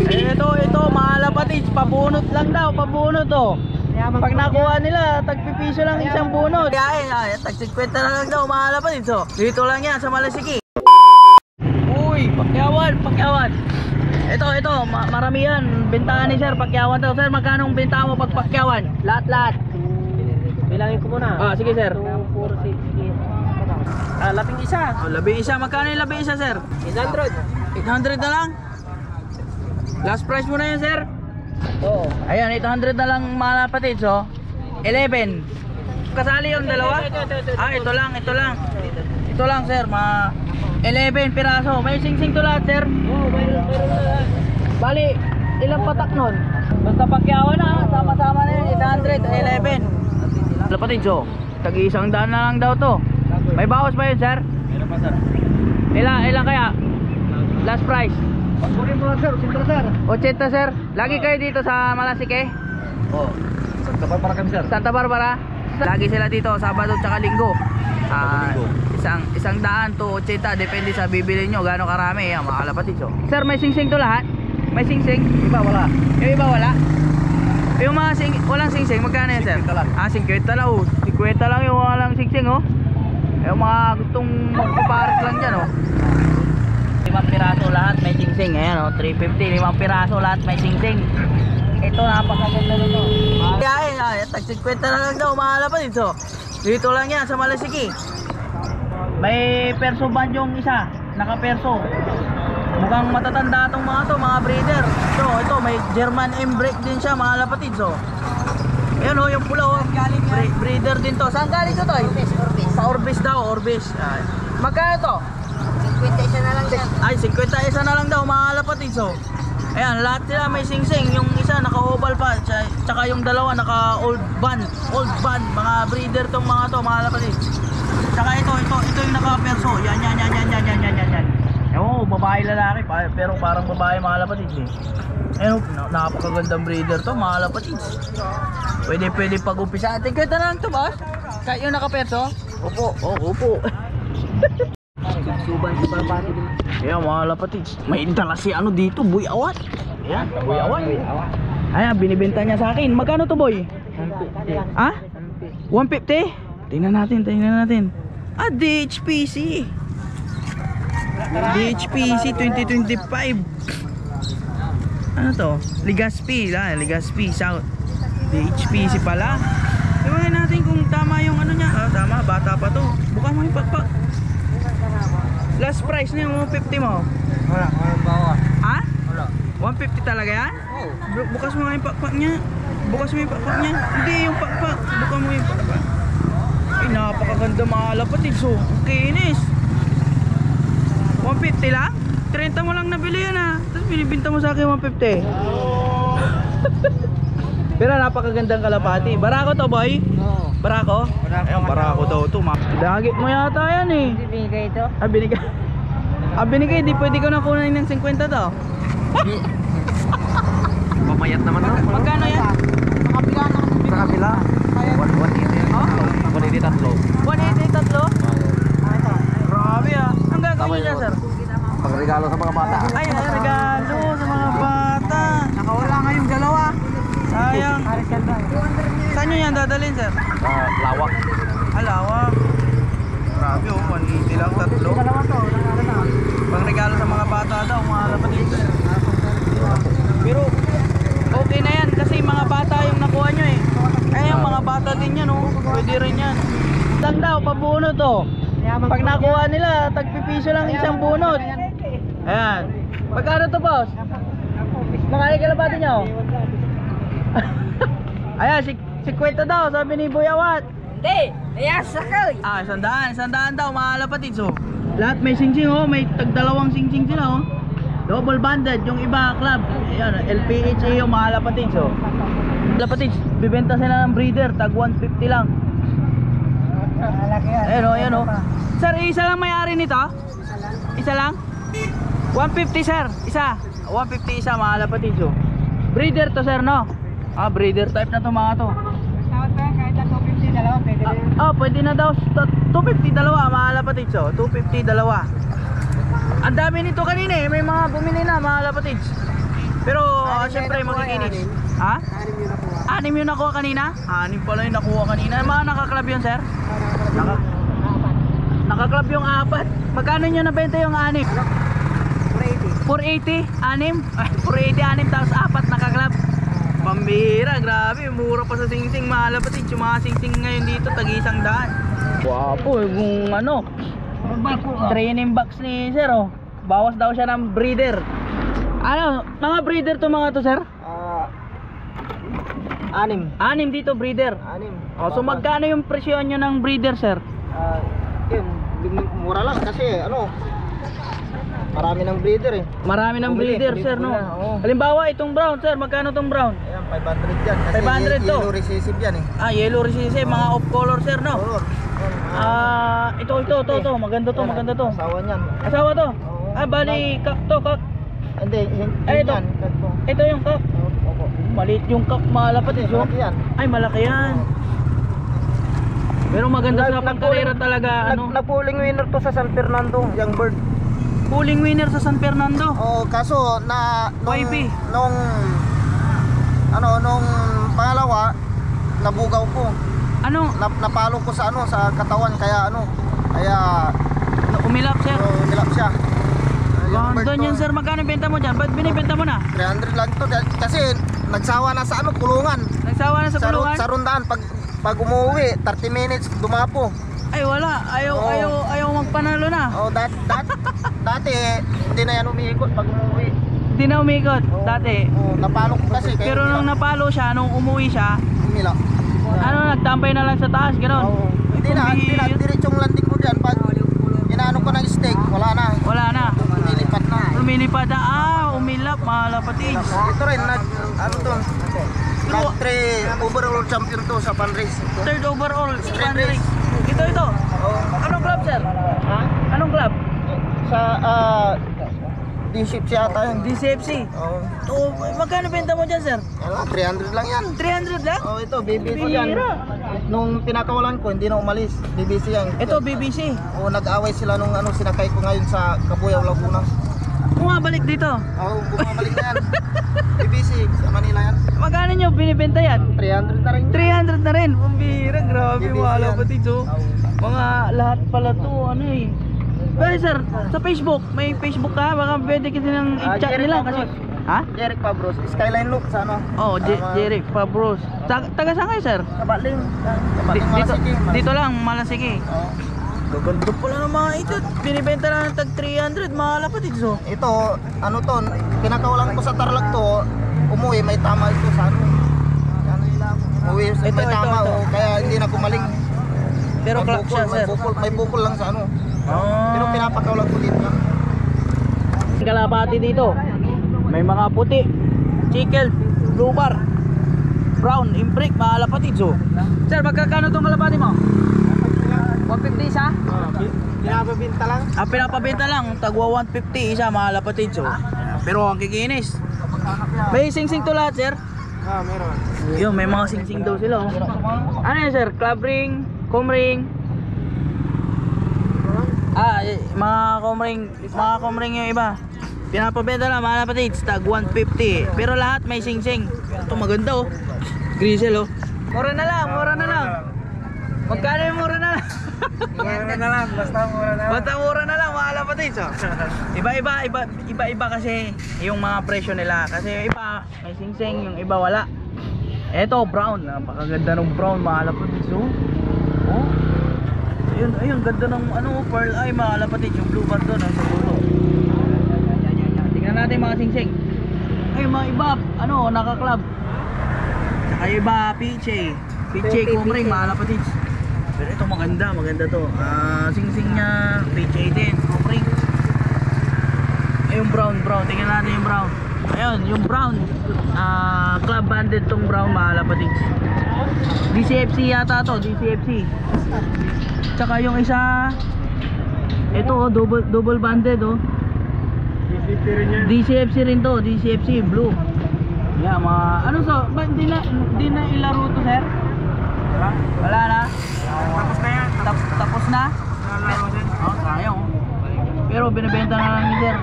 Ito, mga lapatids, pabunot lang daw, pabunot oh. Pag nakuha nila, tagpipiso lang isang bunot. Kaya tag-50 na lang daw, mga lapatids oh. Dito lang yan sa Malasiki. Uy, pakyawan. Ito, maramihan. Bentahan ni sir, pakyawan daw. Sir, magkano bentahan mo pag pakyawan? Lahat. Bilangin ko muna. Sige sir. 2, 4, 6, 8. Labing isa. Labing isa, magkano yung labing isa sir? 800. 800 na lang. Last price mo na yan sir. Oo. Ayan, 800 na lang mga lapatids oh. 11. Kasali yung dalawa? Ito lang. Ito lang sir, mga 11 piraso. May sing-sing to lahat sir. Oo, mayroon lahat. Bali, ilang patak nun? Basta pakyawan na, sama-sama na yun, 800, 11. Lapatids oh, tag-100 na lang daw to. May bawas ba yun sir? Meron pa sir. Ilan kaya? Last price? Pagkunin mo lang sir, 80 sir. 80 sir. Lagi kayo dito sa Malasiki? Oo. Santa Barbara kami sir. Santa Barbara? Lagi sila dito, Sabado tsaka Linggo. Isang daan to 80, depende sa bibili nyo gano'ng karami. Yan, mga kalapatids oh. Sir, may sing-sing to lahat? May sing-sing? Iba wala. Yung iba wala? Yung mga walang sing-sing, magkano yan sir? 50 lang. 50 lang oh. 50 lang yung walang sing-sing oh. Yung mga gustong magpapares lang dyan oh. 5 piraso lahat may sing-sing. Ayan oh, 350, 5 piraso lahat may sing-sing. Ito, napakaganda nito. Kaya tag-50 na lang daw, mga kalapatids oh. Dito lang yan sa Malasiki. May perso band yung isa, naka-perso. Mukhang matatanda itong mga to, mga breeder. Ito may German M-break din siya, mga lapatids oh. Ayan oh, yung pula oh. Breeder din to. Saan galing to to? Sa Orbis daw, Orbis. Magkano to? 50 isa na lang din. Ay, 50 isa na lang daw, mga lapatids oh. Ayan, lahat sila may sing-sing. Yung isa naka-oval pa, tsaka yung dalawa naka-old band. Old band, mga breeder tong mga to, mga lapatids. Tsaka ito yung naka-perso. Yan. Ewan, babae lalaki, pero parang babae, mga lapatids eh. Ayun, napakagandang breeder to, mga lapatids. Pwede pag-umpisa. Tingnan na lang to, boss. Kahit yung naka-perso? Opo. Suban sa barbati din. Ayan, mga lapatids. May dala si ano dito, Boy Awat. Ayan, Boy Awat. Ayan, binibenta niya sa akin. Magkano to, boy? 150. 150? Tingnan natin. DHPC 2025. Ano to? Legazpi South. DHPC pala. Tingnan natin kung tama yung ano niya. Tama, bata pa to. Buka mo yung pagpak. Last price niya, 150 mo. Wala bawa. Ha? Wala. 150 talaga yan? Oo. Bukas mo nga yung pakpak niya. Hindi yung pakpak. Buka mo yung pakpak. Ay, napakaganda, mga lapatids oh. Kinis. 150 lang? 30 mo lang nabili yan ah. Tapos binibinta mo sa akin 150. Pero napakagandang kalapati. Barako to, boy? Oo. Barako? Ayun, barako daw to. Dagit mo yata yan eh. Binigay ito? Binigay. Di pwede ko na kunin ng 50 to. Mamayat naman na. Magkano yan? Sa kabila. 180 yan. 180 tatlo. 180 tatlo? Grabe ah. Ang gagawin nyo dyan, sir? Pagregalo sa mga bata. Ay, regalo sa mga bata. Nakawala nga yung dalawa. Sayang. Saan nyo yan dadalhin, sir? Lawak. Lawak. Grabe oh, 180 lang tatlo. Dalawa to. Pang regalo sa mga bata daw, mga lapatid. Pero okay na yan kasi mga bata yung nakuha nyo eh. Kaya yung mga bata din yan oh. Pwede rin yan. Lang daw, pabuno to. Pag nakuha nila, tagpipiso lang isang bunot. Ayan. Magkano to, boss? Makali kalapati nyo? Ayan, 50 daw, sabi ni Boy Awat. Hindi! Nayasa ka! 100 daw, mga lapatids oh. Lahat may sing-sing oh, may tagdalawang sing-sing sila oh. Double banded, yung iba club. Ayan, LPHA yung mga lapatids oh. Lapatids, bibenta sila ng breeder, tag 150 lang. Ayan oh. Sir, isa lang may-ari nito? Isa lang? 150 sir, isa. 150 isa, mga lapatids oh. Breeder to sir no? Breeder type na to mga to. Tawad pa yan kahit na 250 dalawa, pwede rin. Pwede na daw 250 dalawa, mga lapatids oh. 250 dalawa. Ang dami nito kanina eh, may mga bumili na, mga lapatids. Pero Oo, syempre magkikinis. Ha? 6 yun nakuha. 6 yung nakuha kanina? 6 pala yung nakuha kanina. Mga nakaklab yun, sir? Nakaklab yung 4. Magkano nyo nabenta yung 6? 480? 6? Ay, 480, 6 tapos 4 nakaklab. Pambira, grabe. Mura pa sa singsing. Malapatid yung mga singsing ngayon dito. Tag-100. Wapo, yung ano. Training box ni sir, oh. Bawas daw siya ng breeder. Ano, mga breeder to mga to, sir? 6 dito, breeder. 6. Oh, so magkano yung presyon nyo ng breeder, sir? Yun, mura lang kasi ano, marami ng breeder eh. Marami ng breeder, sir, no? Oo. Halimbawa, itong brown, sir, magkano itong brown? Ayan, 500 yan. Kasi 500 to. yellow recessive yan eh. Yellow recessive, mga off color, sir, no? Color. Ito, maganda to, maganda to. Asawa niyan. Asawa to? Oo. Bali, kak to, kak. Hindi, Ay, ito. yan. Ito. Ito yung kak. Opo. Maliit yung kak, malapad, so. Malaki yan. Ay, malaki yan. Pero maganda sa pangkarera talaga, ano? Nag-pulling winner to sa San Fernando, yung bird. Pulling winner sa San Fernando. Oh, kaso na YB. nung pangalawa nabugaw ko. Ano? Napalo ko sa sa katawan kaya Umilap, sir. nilap siya. Ganda niyan, sir. Magkano benta mo dyan? Ba't binibenta mo na? 300 lang to kasi nagsawa na sa kulungan. Nagsawa na sa kulungan? Sa rundaan pag umuwi 30 minutes dumapo. Ay, wala. Ayaw magpanalo na. Oh, dati hindi na yan umiikot pag umuwi. Hindi na umikot dati. Napalo ko kasi Pero nung napalo siya, nung umuwi siya, umila. nagtampay na lang sa taas, gano'n. Hindi na diretsong landing ko diyan pag inaano ko ng steak, wala na. Wala na. Lumilipat na. Lumilipad na. Umilap, malapatids. Ito rin nag 3 overall champion to sa fundraise. Third overall. Sprint race. Ito. Anong club, sir? Ha? Anong club? Sa D-ship yata yun. DCFC. Oh. Magkano benta mo dyan, sir? 300 lang yan. 300 lang? Oh, ito BBC yan. Bihira. Nung pinakawalan ko hindi na umalis. BBC yan. Ito, BBC. Oh, nag-away sila nung sinakay ko ngayon sa Kabuyaw, Laguna. Bumabalik dito. Oh, bumabalik na yan. BBC sa Manila yan. Magkano nyo binibenta yan? 300 na rin. 300 na rin. Pambira, grabe. BBC Wala yan. patids, oh. Mga lahat pala to, Pero sir, sa Facebook, may Facebook ka? Baka pwede kasi nang i-chat Jeric nila kasi. Pabros. Ha? Jeric Pabros, Skyline Loop sa ano? Jeric Pabros. Taga saan kayo, sir? Sa Baling. Sa Baling Dito, Malasiki. dito lang, Malasiki. Oh. Gaganda pala ng mga ito. Binibenta na ng tag 300. Mahal pa dito. Ito, pinakawalan ko sa Tarlac to, umuwi, may tama ito sa ano. Umuwi, may Ito. tama, kaya hindi na kumaling. Pero May clock siya, bukol, sir. may bukol lang sa ano. Pero pinapakawalan ko dito lang. Kalapati dito. May mga puti. Chikel, blue bar, brown, imbrick, mahal pa dito. Sir, magkakano tong kalapati mo? 150 isa? Pinapabinta lang. Pinapabenta lang, tagwa 150 isa, mahal pa dito. Pero ang kikinis. May sing-sing to lahat, sir? Meron. Yun, may mga sing-sing daw sila. Ano yan, sir? Club ring, comb ring. Mga comb ring yung iba. Pinapabenta lang, mga kapatids, tag 150. Pero lahat may sing-sing. Ito maganda, oh. Grisel, oh. Mura na lang. Magkano yung mura na lang? Basta mura na. Basta mura na lang, mga kapatids, oh. Iba-iba kasi yung mga presyo nila. Kasi yung iba, may sing-sing, yung iba wala. Eto, brown. Napakaganda ng brown, mga kapatids, oh. Ayun, ganda ng pearl eye, mga kapatids. Yung blue bar doon, sa dulo. Tingnan natin mga sing-sing. Ay, mga iba, naka-club. Saka yung iba, PJ comb ring, mga kapatids. Pero ito maganda to. Sing-sing niya, PJ din, comb ring. Ay, yung brown. Tingnan natin yung brown. Ayun, yung brown. Club banded tong brown, mga kapatids. DCFC yata to, DCFC. Tsaka yung isa, ito, double banded, oh. DCFC rin to, DCFC blue. Yeah, hindi na ilaro to, sir? Wala na? Tapos na yan. Tapos na? Sayang, oh. Pero binibenta na lang ni sir.